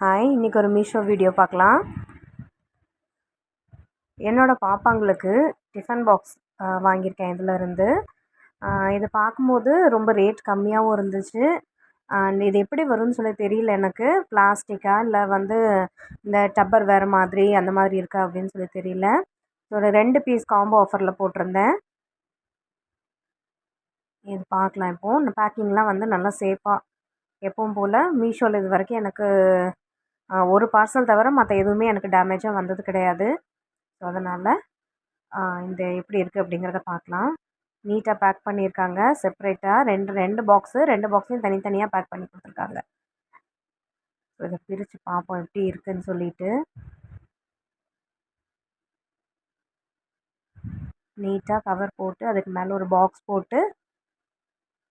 Hi, இன்றைக்கி ஒரு Meesho video பார்க்கலாம். என்னோடய பாப்பாங்களுக்கு டிஃபன் பாக்ஸ் வாங்கியிருக்கேன் இதிலருந்து. இது பார்க்கும்போது ரொம்ப ரேட் கம்மியாகவும் இருந்துச்சு. இது எப்படி வரும்னு சொல்லி தெரியல எனக்கு. பிளாஸ்டிக்கா இல்லை இந்த டப்பர் வேறு மாதிரி அந்த மாதிரி இருக்கா அப்படின்னு சொல்லி தெரியல. ஒரு 2 பீஸ் காம்போ ஆஃபரில் போட்டிருந்தேன். இது பார்க்கலாம். இப்போது இந்த பேக்கிங்லாம் நல்லா சேஃபாக எப்பவும் போல் மீஷோவில் இது வரைக்கும் எனக்கு ஒரு பார்சல் தவிர மற்ற எதுவுமே எனக்கு டேமேஜாக வந்தது கிடையாது. ஸோ அதனால் இந்த எப்படி இருக்குது அப்படிங்கிறத பார்க்கலாம். நீட்டாக பேக் பண்ணியிருக்காங்க. செப்ரேட்டாக ரெண்டு பாக்ஸையும் தனித்தனியாக பேக் பண்ணி கொடுத்துருக்காங்க. ஸோ இதை பிரித்து பார்ப்போம் எப்படி இருக்குதுன்னு சொல்லிட்டு. நீட்டாக கவர் போட்டு அதுக்கு மேலே ஒரு பாக்ஸ் போட்டு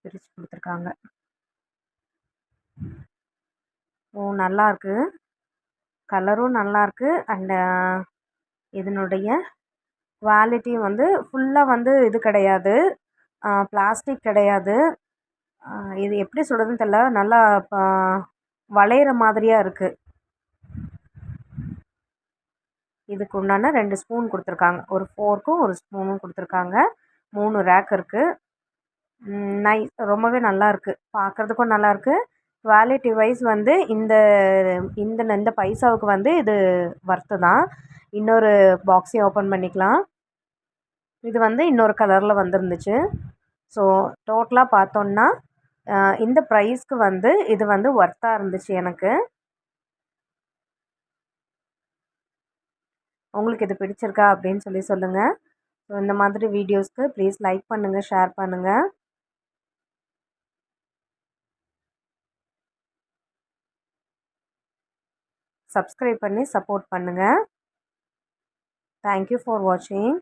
பிரித்து கொடுத்துருக்காங்க. நல்லாயிருக்கு. கலரும் நல்லாயிருக்கு. அண்டு இதனுடைய குவாலிட்டியும் ஃபுல்லாக இது கிடையாது, பிளாஸ்டிக் கிடையாது. இது எப்படி சொல்கிறதுன்னு தெரியல. நல்லா வளையிற மாதிரியாக இருக்குது. இதுக்கு உண்டான 2 ஸ்பூன் கொடுத்துருக்காங்க. ஒரு ஃபோர்க்கும் ஒரு ஸ்பூனும் கொடுத்துருக்காங்க. 3 ரேக் இருக்குது. ரொம்பவே நல்லாயிருக்கு. பார்க்குறதுக்கும் நல்லாயிருக்கு. குவாலிட்டி வைஸ் இந்த இந்த இந்த பைசாவுக்கு இது ஒர்த்து தான். இன்னொரு பாக்ஸையும் ஓப்பன் பண்ணிக்கலாம். இது இன்னொரு கலரில் வந்துருந்துச்சு. ஸோ டோட்டலாக பார்த்தோன்னா இந்த ப்ரைஸ்க்கு இது ஒர்த்தாக இருந்துச்சு எனக்கு. உங்களுக்கு இது பிடிச்சிருக்கா அப்படின்னு சொல்லி சொல்லுங்கள். ஸோ இந்த மாதிரி வீடியோஸ்க்கு ப்ளீஸ் லைக் பண்ணுங்கள், ஷேர் பண்ணுங்கள். சப்ஸ்கிரைப் பண்ணி சப்போர்ட் பண்ணுங்கள். தேங்க்யூ ஃபார் வாட்சிங்.